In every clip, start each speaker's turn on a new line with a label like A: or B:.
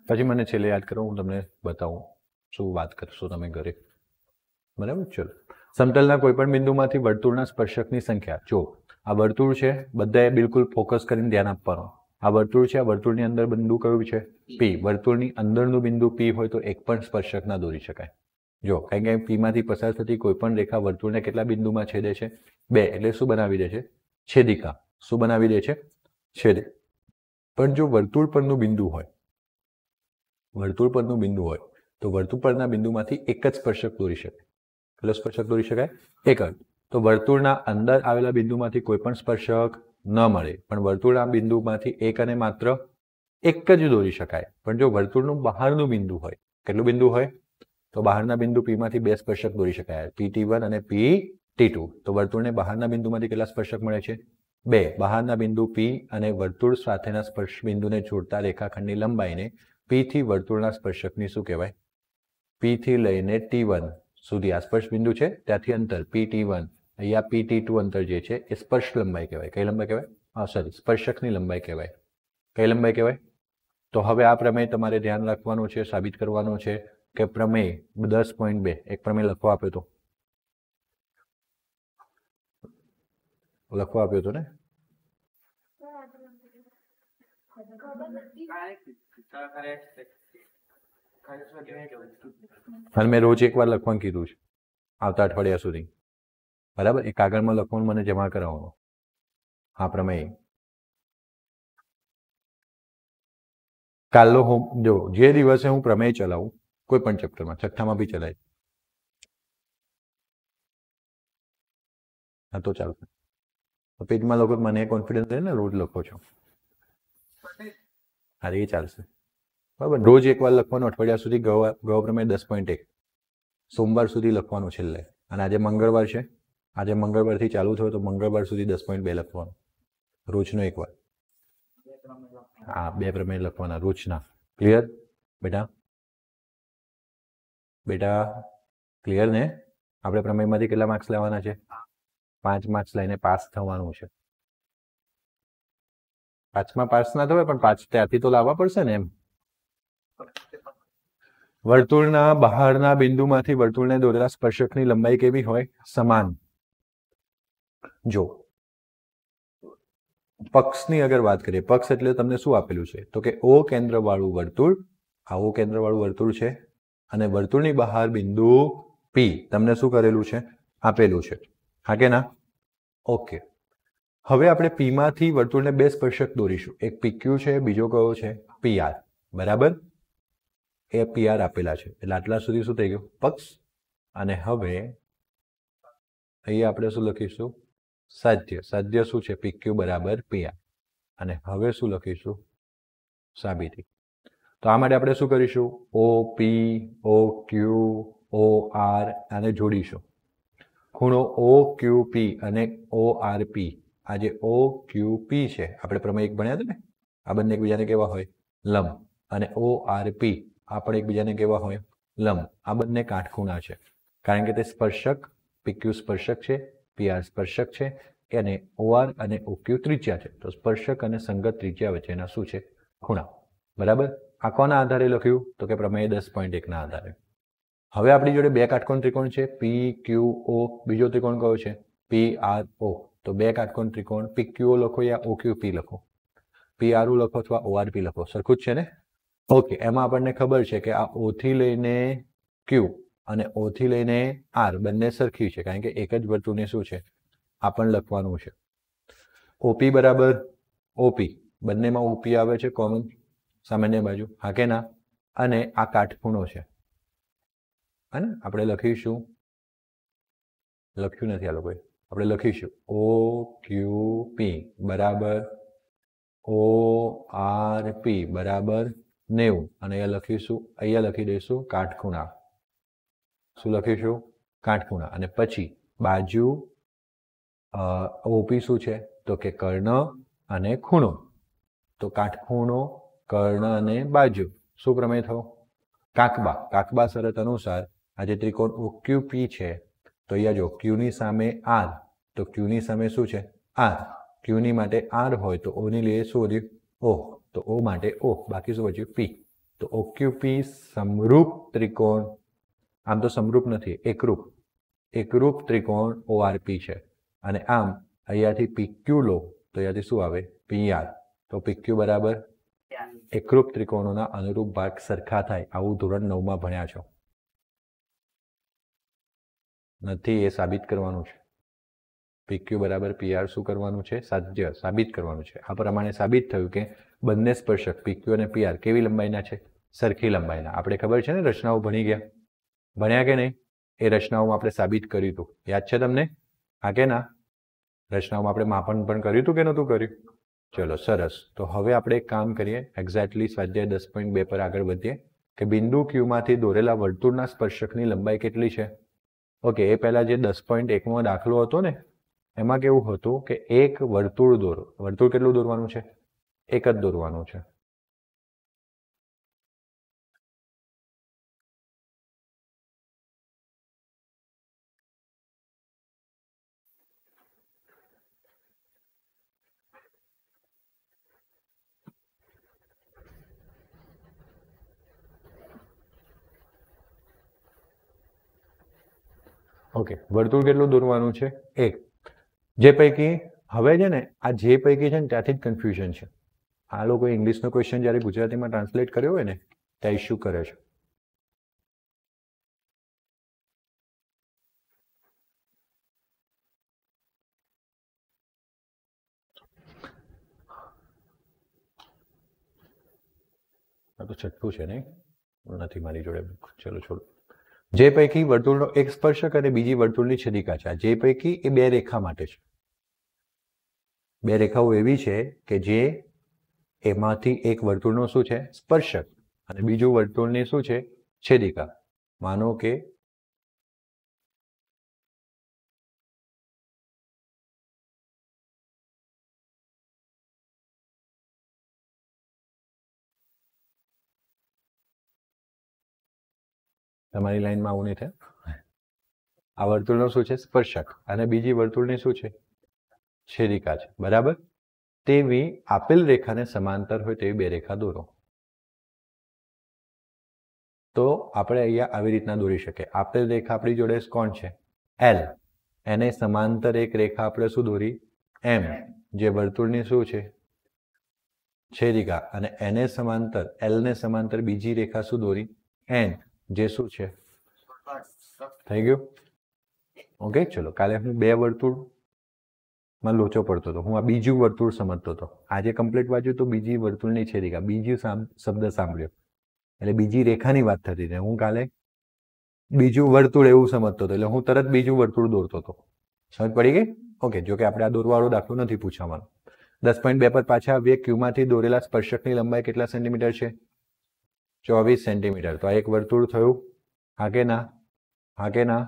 A: પછી મને છેલ્લે યાદ કરો, હું તમને બતાવું શું વાત કરશો તમે ઘરે. બરાબર. ચલો, સમતલના કોઈ પણ બિંદુમાંથી વર્તુળના સ્પર્શકની સંખ્યા. જો આ વર્તુળ છે, બધાએ બિલકુલ ફોકસ કરીને ધ્યાન આપવાનું. આ વર્તુળ છે, આ વર્તુળની અંદર બિંદુ કયું છે? પી. વર્તુળની અંદરનું બિંદુ પી હોય તો એક પણ સ્પર્શક ના દોરી શકાય. જો કારણ કે પી માંથી પસાર થતી કોઈ પણ રેખા વર્તુળને કેટલા બિંદુમાં છેદે છે? 2. એટલે શું બનાવી દે છે? છેદિકા. શું બનાવી દે છે? છેદ. પણ જો વર્તુળ પરનું બિંદુ હોય, વર્તુળ પરનું બિંદુ હોય તો વર્તુળ પરના બિંદુમાંથી એક જ સ્પર્શક દોરી શકાય. કેટલો સ્પર્શક દોરી શકાય? એક જ. તો વર્તુળના અંદર આવેલા બિંદુમાંથી કોઈ પણ સ્પર્શક ન મળે, પણ વર્તુળના બિંદુમાંથી એક અને માત્ર એક જ દોરી શકાય. પણ જો વર્તુળનું બહારનું બિંદુ હોય, કેટલું બિંદુ હોય? તો બહારના બિંદુ પી માંથી 2 સ્પર્શક દોરી શકાય, PT1 અને PT2. તો વર્તુળને બહારના બિંદુમાંથી કેટલા સ્પર્શક મળે છે? 2. બહારના બિંદુ પી અને વર્તુળ સાથેના સ્પર્શ બિંદુને જોડતા રેખાખંડની લંબાઈને પી થી વર્તુળના સ્પર્શકની શું કહેવાય? પી થી લઈને T1 સુધી આ સ્પર્શ બિંદુ છે, ત્યાંથી અંતર PT1 અહીંયા PT2 અંતર જે છે એ સ્પર્શ લંબાઈ કહેવાય. કઈ લંબાઈ કહેવાય? સોરી, સ્પર્શકની લંબાઈ કહેવાય. કઈ લંબાઈ કહેવાય? તો હવે આ પ્રમેય તમારે ધ્યાન રાખવાનું છે, સાબિત કરવાનો છે કે પ્રમેય 10.2 એક પ્રમેય લખવા આપ્યો તો, લખવા આપ્યો તો ને? અને મેં રોજ એકવાર લખવાનું કીધું છે આવતા અઠવાડિયા સુધી. બરાબર. એ કાગળમાં લખવાનું મને જમા કરાવવાનું. હા, પ્રમેય કાલનો જો જે દિવસે હું પ્રમેય ચલાવું કોઈ પણ ચેપ્ટરમાં, છઠ્ઠામાં બી ચલાય, હા તો ચાલશે. પેજમાં લખો મને કોન્ફિડન્સ રહે ને, રોજ લખો છો. અરે એ ચાલશે. બરાબર. રોજ એકવાર લખવાનું અઠવાડિયા સુધી. ગૌ પ્રમેય 10.1 સોમવાર સુધી લખવાનું છેલ્લે. અને આજે મંગળવાર છે, આજે મંગળવારથી ચાલુ થયો તો મંગળવાર સુધી 10.2 લખવાનું રોજનો એકવાર. હા, 2 પ્રમેય લખવાના રોજના. ક્લિયર બેટા? બેટા ક્લિયર ને? આપણે પ્રમેયમાંથી કેટલા માર્ક્સ લેવાના છે? 5 માર્ક્સ લઈને પાસ થવાનું છે. 5માં પાસ ના થવાય પણ 5 ત્યાંથી તો લાવવા પડશે ને. એમ વર્તુળના બહારના બિંદુમાંથી વર્તુળને દોરેલા સ્પર્શકની લંબાઈ કેવી હોય? સમાન. જો પક્ષની અગર વાત કરીએ, પક્ષ એટલે તમને શું આપેલું છે? તો કે O કેન્દ્ર વાળું વર્તુળ, આ O કેન્દ્ર વાળું વર્તુળ છે અને વર્તુળની બહાર બિંદુ P તમને શું કરેલું છે? આપેલું છે. હા કે ના? ઓકે. હવે આપણે P માંથી વર્તુળને 2 સ્પર્શક દોરીશું. એક PQ છે, બીજો કયો છે? PR. બરાબર. એ PR આપેલા છે એટલે આટલા સુધી શું થઈ ગયું? પક્ષ. અને હવે અહીંયા આપણે શું લખીશું? સાધ્ય. સાધ્ય શું છે? PQ બરાબર PR. અને હવે શું લખીશું? સાબિતી. તો આ માટે આપણે શું કરીશું? OP, OQ, OR આને જોડીશું. ખૂણો OQP અને ORP, આ જે OQP છે આપણે પ્રમેય 1 ભણ્યા હતા ને, આ બંને એકબીજાને કેવા હોય? લંબ. અને ORP આ પણ એકબીજાને કેવા હોય? લંબ. આ બંને કાટખૂણા છે કારણ કે તે સ્પર્શક, PQ સ્પર્શક છે, PR સ્પર્શક છે અને OR અને OQ ત્રિજ્યા છે. તો સ્પર્શક અને સંગત ત્રિજ્યા વચ્ચેના શું છે? ખૂણા. બરાબર. આ કોના આધારે લખ્યું? તો કે પ્રમેય 10.1 ના આધારે. હવે આપણી જોડે 2 કાટકોણ ત્રિકોણ છે, PQO. બીજો ત્રિકોણ કયો છે? PRO. તો 2 કાટકોણ ત્રિકોણ PQO લખો યા OQP લખો, PRO લખો અથવા ORP લખો, સરખું જ છે ને? ઓકે. એમાં આપણને ખબર છે કે આ O થી લઈને Q અને O થી લઈને R બંને સરખી છે કારણ કે એક જ વર્તુળની શું છે? આ પણ લખવાનું છે. OP બરાબર OP, બંનેમાં OP આવે છે કોમન, સામાન્ય બાજુ. હા કે ના? અને આ કાટખૂણો છે. અને આપણે લખીશું, લખ્યું નથી આ લોકોએ, આપણે લખીશું OQP બરાબર ORP બરાબર 90 અને અહીંયા લખીશું, અહીંયા લખી દઈશું કાટખૂણા. શું લખીશું? કાટખૂણા. અને પછી બાજુ OP શું છે? તો કે કર્ણ અને ખૂણો. તો કાટખૂણો, કર્ણ અને બાજુ. શું પ્રમેય થયો? કાકબા. કાકબા શરત અનુસાર આ જે ત્રિકોણ OQP છે તો અહીંયા જો Q ની સામે R, તો Q ની સામે શું છે? R. Q ની માટે R હોય તો O ની લઈએ શું વધ્યું? ઓ, તો ઓ માટે ઓ, બાકી શું બચ્યું? પી. તો ઓક્યુપી સમરૂપ ત્રિકોણ, આમ તો સમરૂપ નથી, એકરૂપ ત્રિકોણ ઓઆરપી છે. અને આમ અહીંયાથી પીક્યુ લો તો અહીંયાથી શું આવે? પીઆર. તો પીક્યુ બરાબર એકરૂપ ત્રિકોણોના અનુરૂપ ભાગ સરખા થાય, આવું ધોરણ 9માં ભણ્યા છો. નથી, એ સાબિત કરવાનું છે. પીક્યુ બરાબર પીઆર શું કરવાનું છે? સાબિત કરવાનું છે. આ પ્રમાણે સાબિત થયું કે બંને સ્પર્શક પીક્યુ અને પીઆર કેવી લંબાઈના છે? સરખી લંબાઈના. આપણે ખબર છે ને, રચનાઓ ભણ્યા કે નહીં? એ રચનાઓમાં આપણે સાબિત કર્યું હતું, યાદ છે તમને? હા કે ના? રચનાઓમાં આપણે માપન પણ કર્યું હતું કે નહોતું કર્યું? ચલો સરસ. તો હવે આપણે એક કામ કરીએ, એક્ઝેક્ટલી સ્વાધ્યાય 10.2 પર આગળ વધીએ કે બિંદુ ક્યુમાંથી દોરેલા વર્તુળના સ્પર્શકની લંબાઈ કેટલી છે? ઓકે, એ પહેલા જે 10.1માં દાખલો હતો ને, એમાં કેવું હતું કે એક વર્તુળ દોરો. વર્તુળ કેટલું દોરવાનું છે? એક જ દોરવાનું છે. ઓકે, વર્તુળ કેટલું દોરવાનું છે? એક. જે પૈકી હવે છે ને, આ જે પૈકી છે ને ત્યાંથી જ કન્ફ્યુઝન છે. આ લોકો ઇંગ્લિશનો ક્વેશ્ચન જ્યારે ગુજરાતીમાં ટ્રાન્સલેટ કર્યો હોય ને, ત્યાં ઇશ્યુ કરે છે. આ તો છઠ્ઠું છે નહીં, નથી મારી જોડે. ચલો છોડો. જે પૈકી વર્તુળનો એક સ્પર્શક અને બીજી વર્તુળની છેદિકા છે. જે પૈકી એ બે રેખા માટે છે. બે રેખાઓ એવી છે કે જે એમાંથી એક વર્તુળનો શું છે? સ્પર્શક, અને બીજું વર્તુળની શું છે? છેદિકા. માનો કે તમારી લાઈનમાં આવું નહીં થાય. આ વર્તુળનો શું છે? સ્પર્શક, અને બીજી વર્તુળની શું છે? છેદિકા છે. બરાબર? તેવી આપેલ રેખાને સમાંતર હોય તેવી બે રેખા દોરો. તો આપણે અહીંયા આવી રીતના દોરી શકીએ. આપેલ રેખા આપણી જોડે કોણ છે? એલ. એને સમાંતર એક રેખા આપણે શું દોરી? એમ, જે વર્તુળની શું છે? છેદિકા. અને એને સમાંતર, એલ ને સમાંતર બીજી રેખા શું દોરી? એન, જે શું છે? થઈ ગયું? ઓકે, ચલો. કાલે હું બે વર્તુળમાં લોચો પડતો હતો. હું આ બીજું વર્તુળ સમજતો હતો. આજે કમ્પ્લીટ વાંચ્યું તો બીજી વર્તુળની છેદિકા, બીજું શબ્દ સાંભળ્યો એટલે બીજી રેખાની વાત થતી હતી. હું કાલે બીજું વર્તુળ એવું સમજતો હતો, એટલે હું તરત બીજું વર્તુળ દોરતો હતો. સમજ પડી ગઈ? ઓકે, જો કે આપણે આ દોરવાળો દાખલો નથી પૂછવાનો. 10.2 પર પાછા આવીએ. ક્યુમાંથી દોરેલા સ્પર્શકની લંબાઈ કેટલા સેન્ટીમીટર છે? 24 સેન્ટીમીટર. તો આ એક વર્તુળ થયું. હા કે ના? હા કે ના?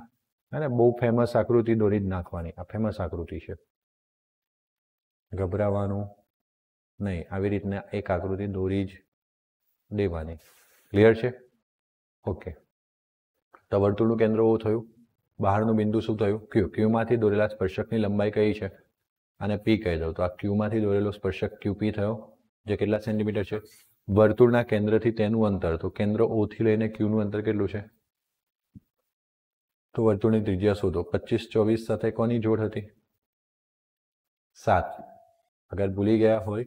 A: અને બહુ ફેમસ આકૃતિ દોરી જ નાખવાની. આ ફેમસ આકૃતિ છે, ગભરાવાનું નહીં. આવી રીતના એક આકૃતિ દોરી જ દેવાની. ક્લિયર છે? ઓકે. તો વર્તુળનું કેન્દ્ર ઓ થયું. બહારનું બિંદુ શું થયું? ક્યુ. ક્યુમાંથી દોરેલા સ્પર્શકની લંબાઈ કઈ છે? અને પી કહી દઉં તો આ ક્યુમાંથી દોરેલો સ્પર્શક ક્યુપી થયો, જે કેટલા સેન્ટીમીટર છે? વર્તુળના કેન્દ્રથી તેનું અંતર, તો કેન્દ્ર ઓ થી લઈને ક્યુનું અંતર કેટલું છે? તો વર્તુળની ત્રિજ્યા શોધો. 25 24 સાથે કોની જોડ હતી? 7. અગર ભૂલી ગયા હોય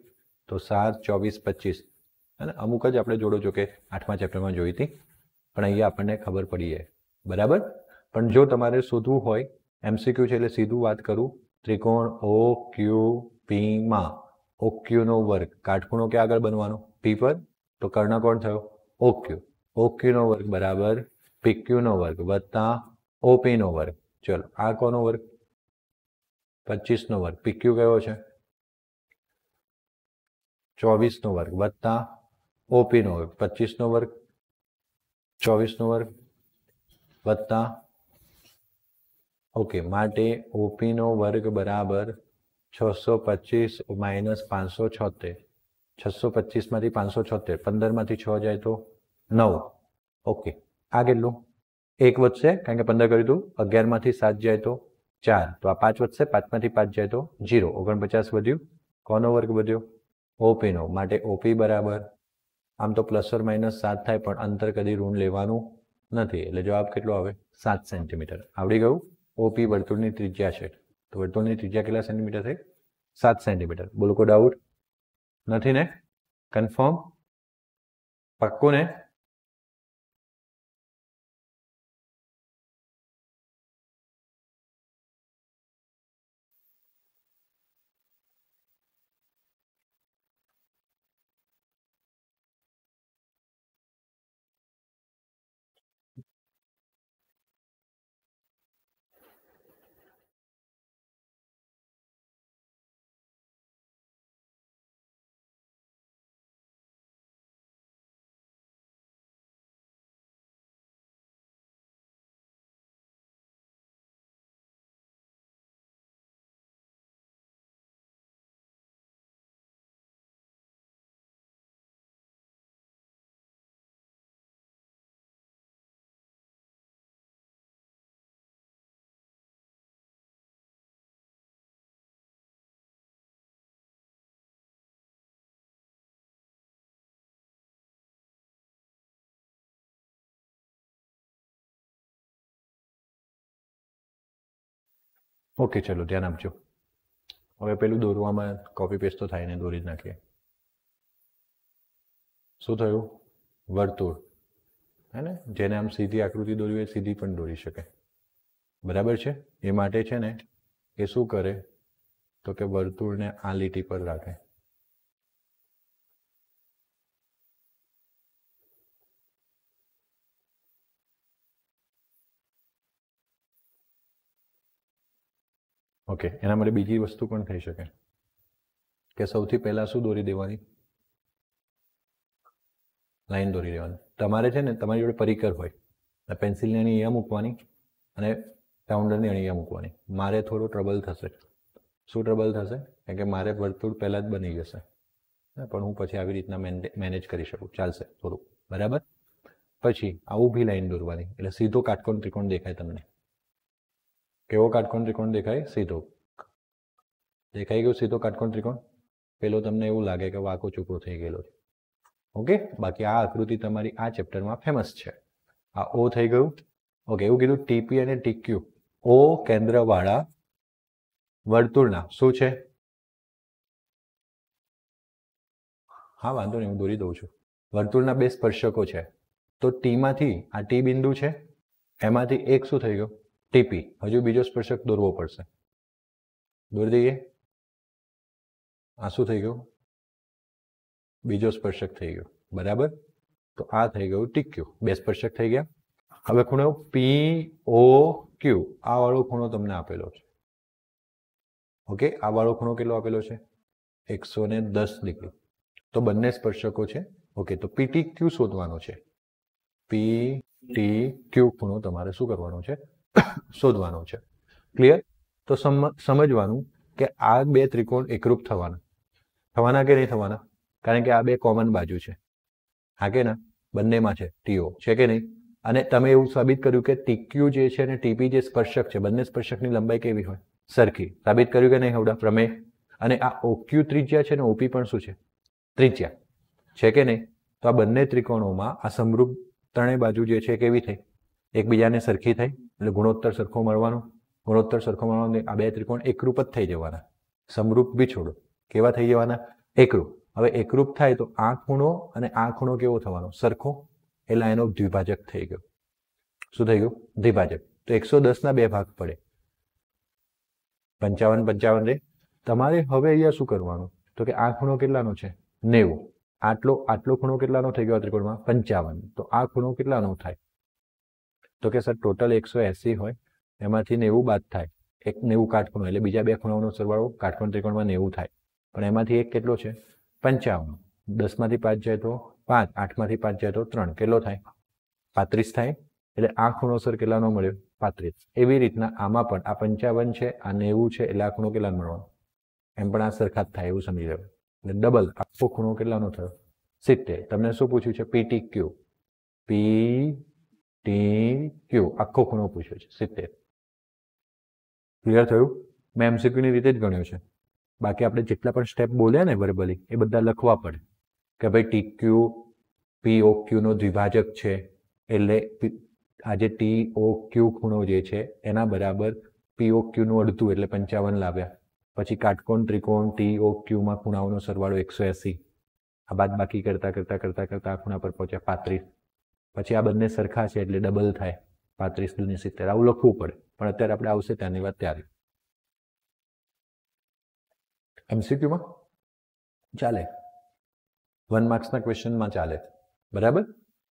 A: તો 7 24 25. અને અમુક જ આપણે જોડો છો કે 8મા ચેપ્ટરમાં જોઈ હતી, પણ અહીંયા આપણને ખબર પડી જાય. બરાબર? પણ જો તમારે શોધવું હોય, એમસીક્યુ છે એટલે સીધું વાત કરું. ત્રિકોણ ઓ ક્યુ પી માં ઓ ક્યુ નો વર્ગ, કાટખૂણો ક્યાં આગળ બનવાનો? પી પર. તો કર્ણકોણ થયો ઓ ક્યુ. ઓ ક્યુ નો વર્ગ બરાબર પી ક્યુ નો વર્ગ વત્તા ઓપી નો વર્ગ. ચલો, આ કોનો વર્ગ? 25 નો વર્ગ. પી ક્યુ કયો છે? 24 નો વર્ગ વત્તા ઓપી નો વર્ગ. 25 નો વર્ગ 24 નો વર્ગ વત્તા, ઓકે, માટે ઓપી નો વર્ગ બરાબર 625 માઇનસ 576. 625 માંથી 576, 15 માંથી 6 જાય તો 9. ઓકે, આ કેટલું? 1 વધશે, કારણ કે 15 કર્યું હતું. 11 માંથી 7 જાય તો 4. તો આ 5 વધશે, 5 માંથી 5 જાય તો 0. 49 વધ્યું. કોનો વર્ગ વધ્યો? ઓપી નો માટે ઓપી બરાબર આમ તો પ્લસ ઓર માઇનસ 7 થાય પણ અંતર કદી ઋણ લેવાનું નથી એટલે જવાબ કેટલો આવે 7 સેન્ટીમીટર આવડી ગયું ઓપી વર્તુળની ત્રિજ્યા છે તો વર્તુળની ત્રિજ્યા કેટલા સેન્ટીમીટર થઈ 7 સેન્ટીમીટર બોલો કોઈ ડાઉટ નથી ને કન્ફર્મ પાક્કું ને ઓકે ચલો ધ્યાન આપજો હવે પેલું દોરવામાં કોપી પેસ્ટ તો થાય ને દોરી જ નાખીએ શું થયું વર્તુળ હે ને જેને આમ સીધી આકૃતિ દોરવી હોય સીધી પણ દોરી શકે બરાબર છે એ માટે છે ને એ શું કરે તો કે વર્તુળને આ લીટી પર રાખે ઓકે એના માટે બીજી વસ્તુ પણ થઈ શકે કે સૌથી પહેલા શું દોરી દેવાની લાઈન દોરી દેવાની તમારે છે ને તમારી જોડે પરિકર હોય પેન્સિલની અણી અહીંયા મૂકવાની અને રાઉન્ડરની અણી અહીંયા મૂકવાની મારે થોડો ટ્રબલ થશે શું ટ્રબલ થશે કારણ કે મારે વર્તુળ પહેલાં જ બની જશે પણ હું પછી આવી રીતના મેનેજ કરી શકું ચાલશે થોડું બરાબર પછી આ ઊભી લાઈન દોરવાની એટલે સીધો કાટકોણ ત્રિકોણ દેખાય તમને કેવો કાટકોણ ત્રિકોણ દેખાય સીધો દેખાઈ ગયો સીધો કાટકોણ ત્રિકોણ પેલો તમને એવું લાગે કે વાંકો ચૂકો થઈ ગયેલો છે ઓકે બાકી આ આકૃતિ તમારી આ ચેપ્ટરમાં ફેમસ છે આ ઓ થઈ ગયું ઓકે એવું કીધું ટીપી અને ટીક્યુ ઓ કેન્દ્રવાળા વર્તુળના શું છે હા વાંધો નહીં હું દોરી દઉં છું વર્તુળના બે સ્પર્શકો છે તો ટીમાંથી આ ટી બિંદુ છે એમાંથી એક શું થઈ ગયો ટીપી હજુ બીજો સ્પર્શક દોરવો પડશે દોરી દઈએ આ શું થઈ ગયું બીજો સ્પર્શક થઈ ગયો બરાબર તો આ થઈ ગયું ટીક્યુ બે સ્પર્શક થઈ ગયા હવે ખૂણો પી ઓ ક્યુ આ વાળો ખૂણો તમને આપેલો છે ઓકે આ વાળો ખૂણો કેટલો આપેલો છે 110 ડિગ્રી તો બંને સ્પર્શકો છે ઓકે તો પીટી ક્યુ શોધવાનો છે પી ટી ક્યુ ખૂણો તમારે શું કરવાનો છે શોધવાનો છે ક્લિયર તો સમજવાનું કે આ બે ત્રિકોણ એકરૂપ થવાના કે નહીં થવાના કારણ કે આ બે કોમન બાજુ છે હા કે ના બંનેમાં છે ટીઓ છે કે નહીં અને તમે એવું સાબિત કર્યું કે ટીક્યુ જે છે અને ટીપી જે સ્પર્શક છે બંને સ્પર્શકની લંબાઈ કેવી હોય સરખી સાબિત કર્યું કે નહીં હવડા પ્રમેય અને આ ઓક્યુ ત્રિજ્યા છે ને ઓપી પણ શું છે ત્રિજ્યા છે કે નહીં તો આ બંને ત્રિકોણોમાં આ સમરૂપ ત્રણેય બાજુ જે છે કેવી થઈ એકબીજાને સરખી થઈ એટલે ગુણોત્તર સરખો મળવાનો આ બે ત્રિકોણ એકરૂપ જ થઈ જવાના સમરૂપ બી છોડો કેવા થઈ જવાના એકરૂપ હવે એકરૂપ થાય તો આ ખૂણો અને આ ખૂણો કેવો થવાનો સરખો એટલે એનો દ્વિભાજક થઈ ગયો શું થઈ ગયું દ્વિભાજક તો 110 ના બે ભાગ પડે 55 રે તમારે હવે અહીંયા શું કરવાનું તો કે આ ખૂણો કેટલાનો છે 90 આટલો ખૂણો કેટલાનો થઈ ગયો ત્રિકોણમાં 55 તો આ ખૂણો કેટલાનો થાય તો કે સર ટોટલ 180 હોય એમાંથી 90 બાદ થાય એક 90 કાટખૂણો એટલે બીજા બે ખૂણાઓનો સરવાળો કાટકોણ ત્રિકોણમાં 90 થાય પણ એમાંથી એક કેટલો છે 55 10 માંથી 5 જાય તો 5 8 માંથી 5 જાય તો 3 કેટલો થાય 35 થાય એટલે આ ખૂણો સર કેટલાનો મળ્યો 35 એવી રીતના આમાં પણ આ 55 છે આ 90 છે એટલે આ ખૂણો કેટલાનો મળવાનો એમ પણ આ સરખા જ થાય એવું સમજી લેવું એટલે ડબલ આખો ખૂણો કેટલાનો થયો 70 તમને શું પૂછ્યું છે પીટી ક્યુ પી ટી ક્યુ આખો ખૂણો પૂછ્યો છે 70 ક્લિયર થયું મેં એમસીક્યુ ની રીતે જ ગણ્યો છે बाकी આપણે જેટલા પણ સ્ટેપ બોલ્યા ને વર્બલી એ બધા લખવા પડે કે ભાઈ TQ POQ નો દ્વિભાજક છે એટલે આ જે TOQ ખૂણો જે છે એના બરાબર POQ નું અડધું એટલે 55 લાવ્યા પછી કાટકોણ ત્રિકોણ TOQ માં ખૂણાઓનો સરવાળો 180 આ બાદ બાકી કરતા કરતા કરતા કરતા ખૂણા પર પહોંચ્યા 35 પછી આ બંને સરખા છે એટલે ડબલ થાય 35 દુની 70 આવું લખવું પડે પણ અત્યારે આપણે આવશે ત્યાંની વાત ત્યારે MCQ માં ચાલે 1 માર્ક્સના ક્વેશ્ચનમાં ચાલે બરાબર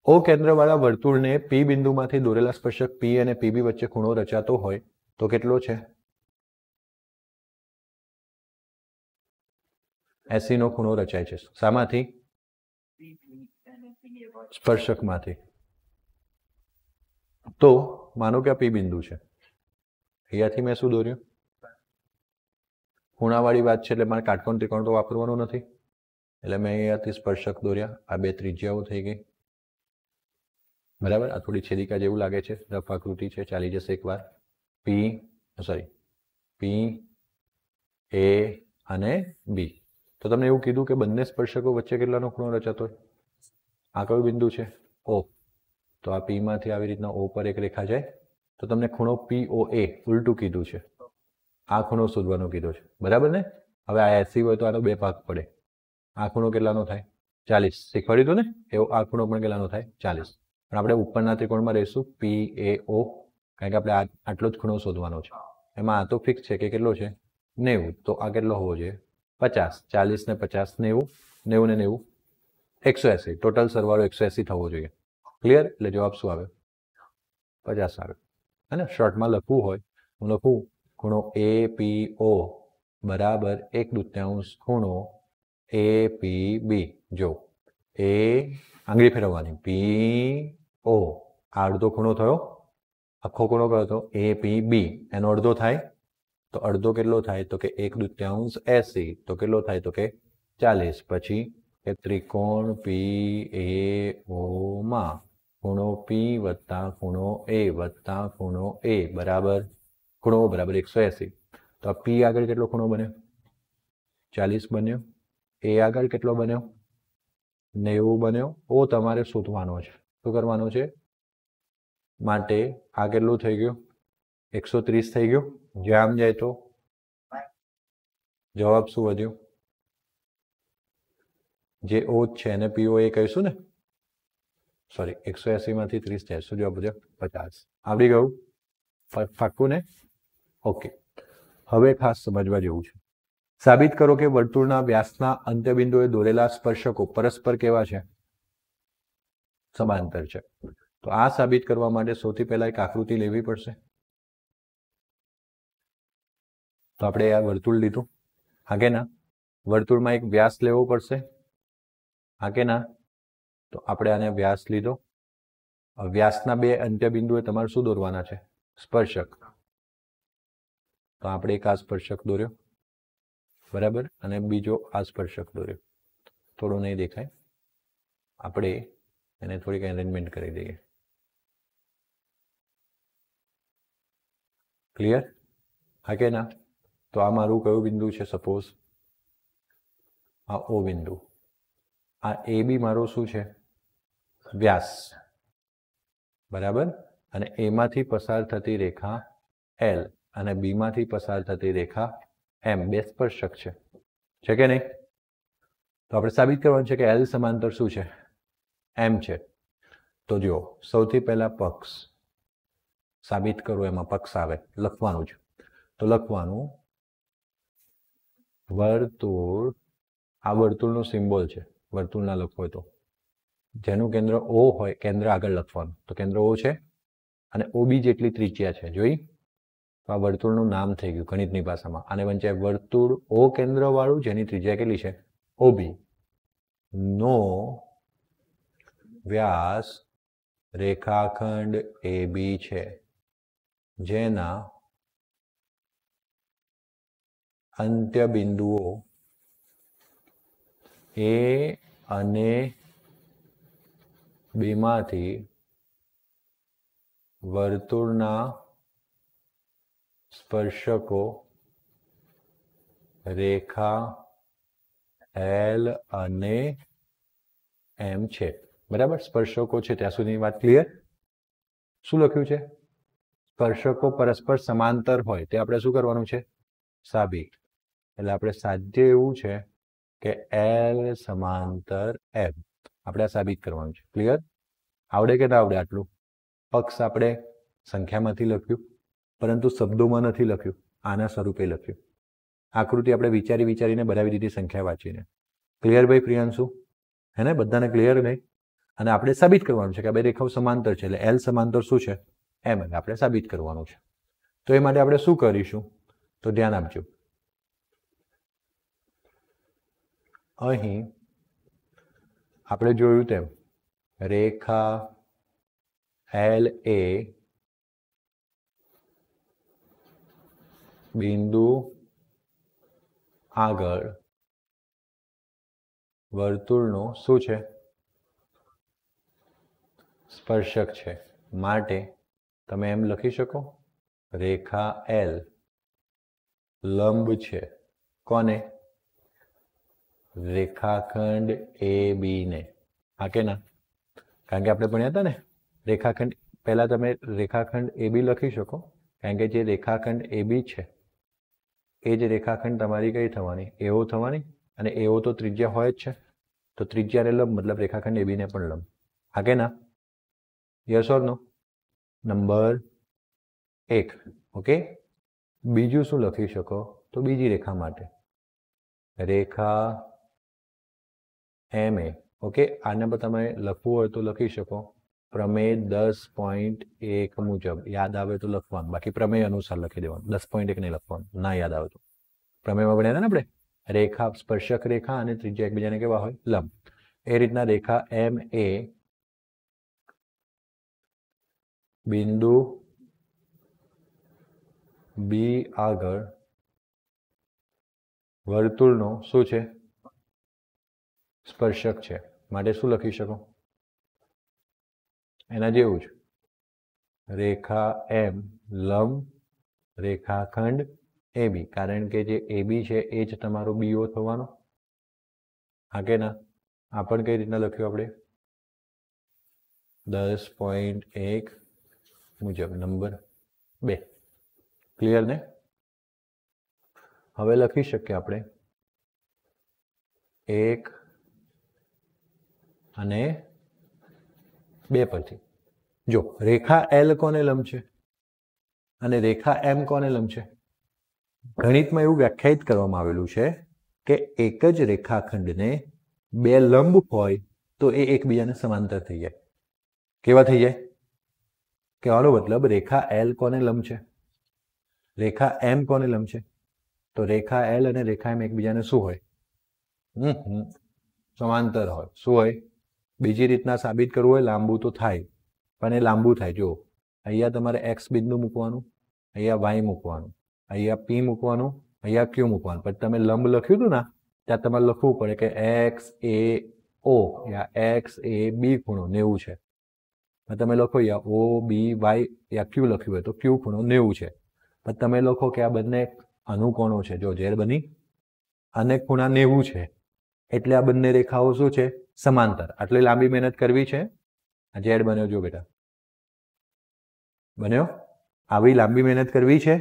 A: O કેન્દ્રવાળા વર્તુળને P બિંદુમાંથી દોરેલા સ્પર્શક P અને PB વચ્ચે ખૂણો રચાતો હોય તો કેટલો છે 80 નો ખૂણો રચાય છે શામાંથી સ્પર્શકમાંથી તો માનો કે આ P બિંદુ છે અહીંયાથી મેં શું દોર્યું ખૂણાવાળી વાત છે એટલે મારે કાટકોણ ત્રિકોણ તો વાપરવાનું નથી એટલે મેં અહીંયાથી સ્પર્શક દોર્યા આ બે ત્રિજ્યાઓ થઈ ગઈ બરાબર આ થોડી છેદિકા જેવું લાગે છે રફ આકૃતિ છે ચાલી જશે એકવાર P A અને B તો તમને એવું કીધું કે બંને સ્પર્શકો વચ્ચે કેટલાનો ખૂણો રચાતો હોય આ કયું બિંદુ છે O તો આ P માંથી આવી રીતના O પર એક રેખા જાય તો તમને ખૂણો POA ઉલટું કીધું છે આ ખૂણો શોધવાનો કીધો છે બરાબર ને હવે આ 80 હોય તો આનો બે ભાગ પડે આ ખૂણો કેટલાનો થાય 40 શીખવાડ્યું હતું ને એવો આ ખૂણો પણ કેટલાનો થાય 40 પણ આપણે ઉપરના ત્રિકોણમાં રહીશું PAO કારણ કે આપણે આટલો જ ખૂણો શોધવાનો છે એમાં આ તો ફિક્સ છે કે કેટલો છે 90 તો આ કેટલો હોવો જોઈએ 50 40 ને 50 90 90 ને 90 180 ટોટલ સરવાળો 180 થવો જોઈએ ક્લિયર એટલે જવાબ શું આવે 50 આવે અને શોર્ટમાં લખવું હોય હું લખું ખૂણો APO બરાબર 1/2 ખૂણો APB જો એ આંગળી ફેરવવાની PO આ અડધો ખૂણો થયો આખો ખૂણો કયો હતો APB એનો અડધો થાય તો અડધો કેટલો થાય તો કે 1/2 80 તો કેટલો થાય તો કે 40 પછી એ ત્રિકોણ PAO માં ખૂણો P વત્તા ખૂણો A વત્તા ખૂણો A બરાબર ખૂણો બરાબર 180 તો આ P આગળ કેટલો ખૂણો બન્યો 40 બન્યો A આગળ કેટલો બન્યો 90 બન્યો O તમારે શોધવાનો છે શું કરવાનો છે માટે આ કેટલું થઈ ગયું 130 થઈ ગયું જ્યાં જાય તો જવાબ શું વધ્યો જે O છે એને POA કહીશું ને સોરી 180 માંથી 30 જાય શું જવાબ વધ્યો 50 આવડી ગયું પાક્કું ને ઓકે હવે ખાસ સમજવા જેવું છે સાબિત કરો કે વર્તુળના વ્યાસના અંત્યબિંદુએ દોરેલા સ્પર્શકો પરસ્પર કેવા છે સમાંતર છે તો આ સાબિત કરવા માટે સૌથી પહેલા એક આકૃતિ લેવી પડશે તો આપણે આ વર્તુળ લીધું આગે ના વર્તુળમાં એક વ્યાસ લેવો પડશે આગે ના તો આપણે આને વ્યાસ લીધો વ્યાસના બે અંત્યબિંદુએ તમારે શું દોરવાના છે સ્પર્શક તો આપણે એક આ સ્પર્શક દોર્યો બરાબર અને બીજો આ સ્પર્શક દોર્યો થોડું નહીં દેખાય આપણે એને થોડીક એરેન્જમેન્ટ કરી દઈએ ક્લિયર હા કે ના તો આ મારું કયું બિંદુ છે સપોઝ આ O બિંદુ આ AB મારો શું છે વ્યાસ બરાબર અને A માંથી પસાર થતી રેખા L અને B માંથી પસાર થતી રેખા M બે સ્પર્શક છે કે નહીં તો આપણે સાબિત કરવાનું છે કે L સમાંતર શું છે M છે તો જો સૌથી પહેલા પક્ષ સાબિત કરો એમાં પક્ષ આવે લખવાનું છે તો લખવાનું વર્તુળ આ વર્તુળનો સિમ્બોલ છે વર્તુળ ના લખો હોય તો જેનું કેન્દ્ર O હોય કેન્દ્ર આગળ લખવાનું તો કેન્દ્ર O છે અને OB જેટલી ત્રિજ્યા છે જોઈ તો આ વર્તુળનું નામ થઈ ગયું ગણિતની ભાષામાં આને વંચાય વર્તુળ O કેન્દ્ર વાળું જેની ત્રિજ્યા કેટલી છે OB નો વ્યાસ રેખાખંડ AB છે જેના અંત્ય બિંદુઓ A અને B માંથી વર્તુળના સ્પર્શકો રેખા એલ અને એમ છે, બરાબર. સ્પર્શકો છે ત્યાં સુધીની વાત ક્લિયર. શું લખ્યું છે? સ્પર્શકો પરસ્પર સમાંતર હોય તે આપણે શું કરવાનું છે? સાબિત. એટલે આપણે સાધ્ય એવું છે કે એલ સમાંતર એમ, આપણે આ સાબિત કરવાનું છે. ક્લિયર? આવડે કે ના આવડે આટલું? પક્ષ આપણે સંખ્યામાંથી લખ્યું, પરંતુ શબ્દોમાં નથી લખ્યું, આના સ્વરૂપે લખ્યું. આકૃતિ આપણે વિચારી વિચારીને બનાવી દીધી સંખ્યા વાંચીને. ક્લિયર ભાઈ પ્રિયાંશુ? હે ને? બધાને ક્લિયર નહીં? અને આપણે સાબિત કરવાનું છે કે આ બે રેખાઓ સમાંતર છે, એટલે એલ સમાંતર શું છે? એમ. એટલે આપણે સાબિત કરવાનું છે. તો એ માટે આપણે શું કરીશું? તો ધ્યાન આપજો. અહીં આપણે જોયું તેમ રેખા એલ એ બિંદુ આગળ વર્તુળનો શું છે? સ્પર્શક છે. માટે તમે એમ લખી શકો, રેખા એલ લંબ છે કોને? રેખાખંડ એ બી ને. હા કે ના? કારણ કે આપણે ભણ્યા હતા ને રેખાખંડ. પહેલા તમે રેખાખંડ એ બી લખી શકો, કારણ કે જે રેખાખંડ એ બી છે એ જ રેખાખંડ તમારી કઈ થવાની? એઓ થવાની. અને એઓ તો ત્રિજ્યા હોય જ છે, તો ત્રિજ્યાને લંબ મતલબ રેખાખંડ એ બી ને પણ લંબ. હા કે ના? Yes or no? Number 1. Okay. બીજું શું લખી શકો? તો બીજી રેખા માટે રેખા એમ એ. ઓકે. આના પર તમે લખવું હોય તો લખી શકો પ્રમેય 10.1 મુજબ. યાદ આવે તો લખવાનું, બાકી પ્રમેય અનુસાર લખી દેવાનું. 10.1 નહીં લખવાનું, ના યાદ આવે તો. પ્રમેયમાં ભણ્યા હતા ને આપણે, રેખા સ્પર્શક રેખા અને ત્રિજ્યા એકબીજાને કેવા હોય? લંબ. એ રીતના રેખા એમ એ બિંદુ બી આગળ વર્તુળનો શું છે? સ્પર્શક છે. માટે શું લખી શકો? એના જેવું જ રેખા એમ લંબ રેખાખંડ એ બી. કારણ કે જે એ બી છે એ જ તમારો બીઓ થવાનો. હા કે ના? આ પણ કઈ રીતના લખ્યું આપણે? 10.1 મુજબ. નંબર 2. ક્લિયર ને? હવે લખી શકીએ આપણે 1 અને 2 પરથી. જો રેખા એલ કોને લંબ છે અને રેખા એમ કોને લંબ છે? ગણિતમાં એવું વ્યાખ્યાયિત કરવામાં આવેલું છે કે એક જ રેખાખંડને બે લંબ હોય તો એ એકબીજાને સમાંતર થઈ જાય. કેવા થઈ જાય? કહેવાનો મતલબ રેખા એલ કોને લંબ છે? રેખા એમ કોને લંબ છે? તો રેખા એલ અને રેખા એમ એકબીજાને શું હોય? સમાંતર હોય. શું હોય? બીજી રીતના સાબિત કરવું હોય લાંબુ તો થાય, પણ એ લાંબુ થાય. જો અહીંયા તમારે એક્સ બિંદુ મૂકવાનું, અહીંયા વાય મૂકવાનું, અહીંયા પી મૂકવાનું, અહીંયા ક્યુ મૂકવાનું. પણ તમે લંબ લખ્યું હતું ને ત્યાં તમારે લખવું પડે કે એક્સ એ ઓ યા એક્સ એ બી ખૂણો 90 છે. તમે લખો યા ઓ બી વાય યા ક્યુ લખ્યું હોય તો ક્યુ ખૂણો 90 છે. પણ તમે લખો કે આ બંને અનુકોણો છે. જો ઝેડ બની અને ખૂણા 90 છે, એટલે આ બંને રેખાઓ શું છે? સમાંતર. આટલી લાંબી મહેનત કરવી છે. આ ઝેડ બન્યો. જો બેટા બન્યો. આવી લાંબી મહેનત કરવી છે.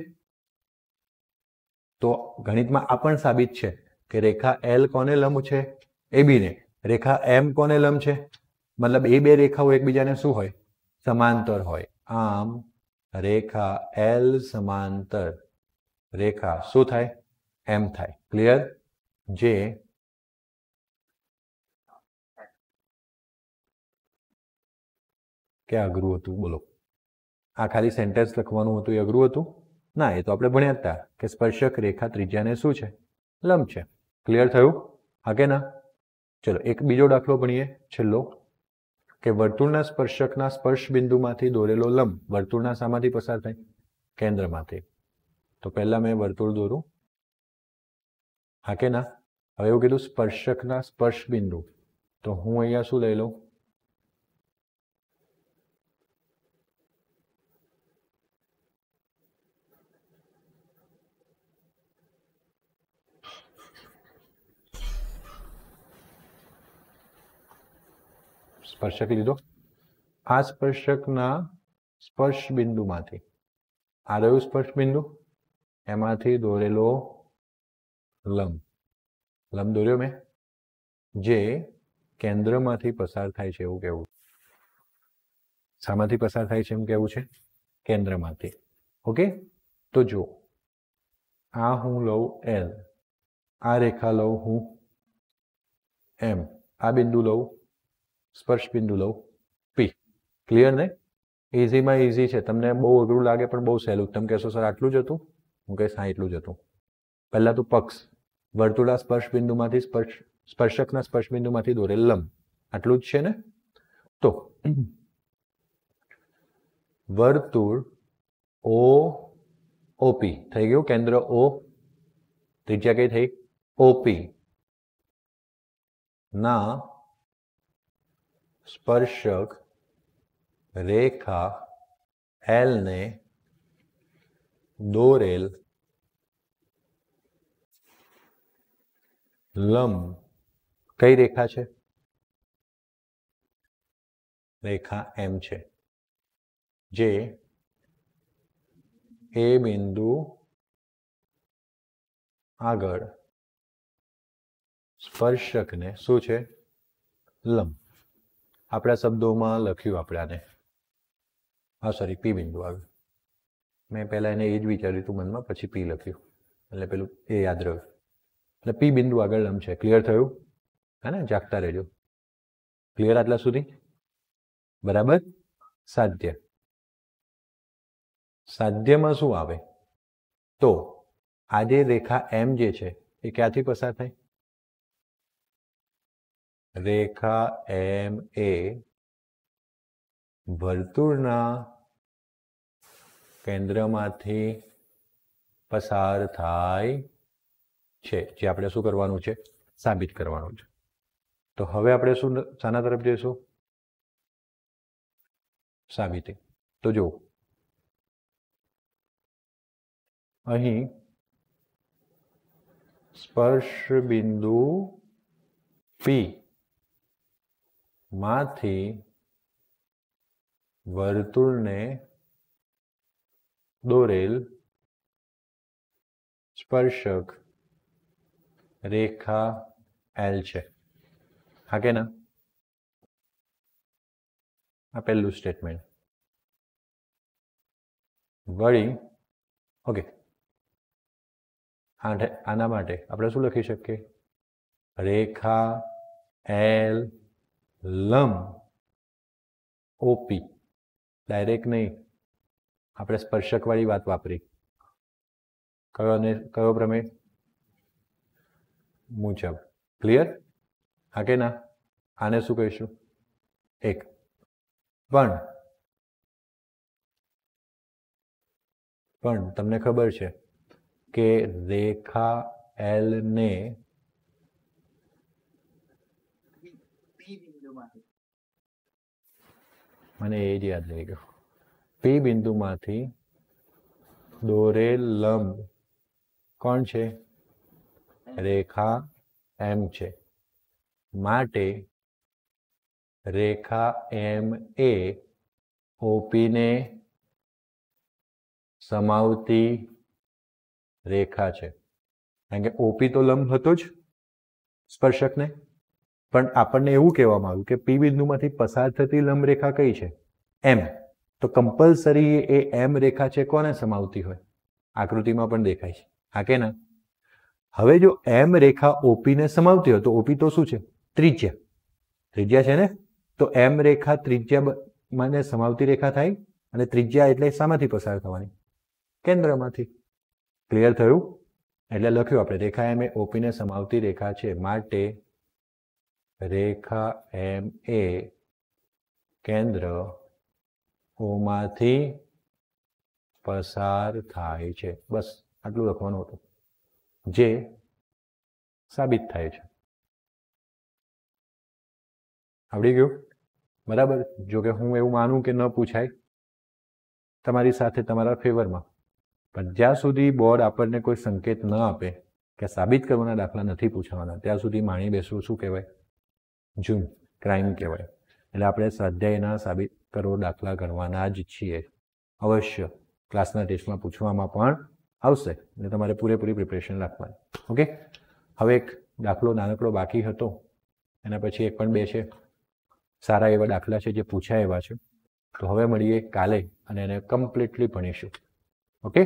A: તો ગણિતમાં આ પણ સાબિત છે કે રેખા એલ કોને લંબ છે? એ બી ને. રેખા એમ કોને લંબ છે? મતલબ એ બે રેખાઓ એકબીજાને શું હોય? સમાંતર હોય. આમ રેખા એલ સમાંતર રેખા શું થાય? એમ થાય. ક્લિયર? જે કે અઘરું હતું? બોલો. આ ખાલી સેન્ટેન્સ લખવાનું હતું એ અઘરું હતું? ના, એ તો આપણે ભણ્યા હતા કે સ્પર્શક રેખા ત્રિજ્યાને શું છે? લંબ છે. ક્લિયર થયું? હા કે ના? ચલો એક બીજો દાખલો ભણીએ, છેલ્લો, કે વર્તુળના સ્પર્શકના સ્પર્શ બિંદુમાંથી દોરેલો લંબ વર્તુળના શામાંથી પસાર થાય? કેન્દ્રમાંથી. તો પહેલા મેં વર્તુળ દોરું. હા કે ના? હવે એવું કીધું સ્પર્શકના સ્પર્શ બિંદુ, તો હું અહીંયા શું લઈ લઉં? સ્પર્શક લીધો, આ સ્પર્શકના સ્પર્શ બિંદુમાંથી આ રહ્યું સ્પર્શ બિંદુ, એમાંથી દોરેલો લંબ, લંબ દોર્યો મેં, જે કેન્દ્રમાંથી પસાર થાય છે એવું કહેવું. શામાંથી પસાર થાય છે એમ કેવું છે? કેન્દ્રમાંથી. ઓકે, તો જો આ હું લઉં L, આ રેખા લઉં હું M, આ બિંદુ લઉં, સ્પર્શ બિંદુ લઉં P. ક્લિયર ને? ઇઝીમાં ઇઝી છે. તમને બહુ અઘરું લાગે પણ બહુ સહેલું. તમે કહેશો સર આટલું જ હતું? હું કહીશ હા એટલું જ હતું. પહેલા તો પક્ષ, વર્તુળા સ્પર્શ બિંદુમાંથી સ્પર્શકના સ્પર્શ બિંદુમાંથી દોરેલ લંબ, આટલું જ છે ને? તો વર્તુળ OP થઈ ગયું, કેન્દ્ર O, ત્રિજ્યા કઈ થઈ? OP ના સ્પર્શક રેખા L ને દોરેલ લંબ કઈ રેખા છે? રેખા M છે, જે એ બિંદુ આગળ સ્પર્શકને શું છે? લંબ. આપણા શબ્દોમાં લખ્યું આપણે આને, હા સોરી P બિંદુ આગળ. મેં પહેલા એને એ જ વિચાર્યું હતું મનમાં, પછી P લખ્યું એટલે પેલું એ યાદ રહ્યું. એટલે P બિંદુ આગળ લંબ છે. ક્લિયર થયું? હે ને? જાગતા રહેજો. ક્લિયર આટલા સુધી? બરાબર. સાધ્ય, સાધ્યમાં શું આવે? તો આ જે રેખા M જે છે એ ક્યાંથી પસાર થાય? રેખા M એ વર્તુળના કેન્દ્રમાંથી પસાર થાય છે, જે આપણે શું કરવાનું છે? સાબિત કરવાનું છે. તો હવે આપણે શું શાના તરફ જઈશું? સાબિતી. તો જો અહીં સ્પર્શ બિંદુ P માંથી વર્તુળને દોરેલ સ્પર્શક રેખા L છે. હા કે ના? આ પહેલું સ્ટેટમેન્ટ. વળી ઓકે, આના માટે આપણે શું લખી શકીએ? રેખા L લંબ OP. ડાયરેક્ટ નહીં, આપણે સ્પર્શક વાળી વાત વાપરી. કયો પ્રમેય? મુજબ. ક્લિયર? હા કે ના? આને શું કહીશું? એક. પણ તમને ખબર છે કે રેખા L ને મને એ જ યાદ રહી ગયું. P બિંદુમાંથી દોરેલ લંબ કોણ છે? રેખા M છે. માટે રેખા M એ OP ને સમાવતી રેખા છે. કારણ કે OP તો લંબ હતો જ સ્પર્શકને, પણ આપણને એવું કહેવામાં આવ્યું કે P બિંદુમાંથી પસાર થતી લંબ રેખા કઈ છે? M. તો કમ્પલસરી એ M રેખા છે કોને સમાવતી હોય? આકૃતિમાં પણ દેખાય છે. હા કે ના? હવે જો M રેખા OP ને સમાવતી હોય તો OP તો શું છે? ત્રિજ્યા. ત્રિજ્યા છે ને? તો M રેખા ત્રિજ્યા મને સમાવતી રેખા થાય, અને ત્રિજ્યા એટલે શામાંથી પસાર થવાની? કેન્દ્રમાંથી. ક્લિયર થયું? એટલે લખ્યું આપણે રેખા M એ OP ને સમાવતી રેખા છે, માટે રેખા M એ કેન્દ્ર O માંથી પસાર થાય છે. બસ આટલું લખવાનું હતું, જે સાબિત થાય છે. આવડી ગયું? બરાબર. જો કે હું એવું માનું કે ન પૂછાય તમારી સાથે તમારા ફેવરમાં, પણ જ્યાં સુધી બોર્ડ આપણને કોઈ સંકેત ન આપે કે સાબિત કરવાના દાખલા નથી પૂછવાના, ત્યાં સુધી માણી બેસવું શું કહેવાય? જૂન ક્રાઇમ કહેવાય. એટલે આપણે સ્વાધ્યાયના સાબિત કરો દાખલા ગણવાના જ છીએ. અવશ્ય ક્લાસના ટેસ્ટમાં પૂછવામાં પણ આવશે એટલે તમારે પૂરેપૂરી પ્રિપરેશન રાખવાની. ઓકે, હવે એક દાખલો નાનકડો બાકી હતો, એના પછી 1 પણ 2 છે. સારા એવા દાખલા છે જે પૂછાય એવા છે. તો હવે મળીએ કાલે અને એને કમ્પ્લીટલી ભણીશું. ઓકે.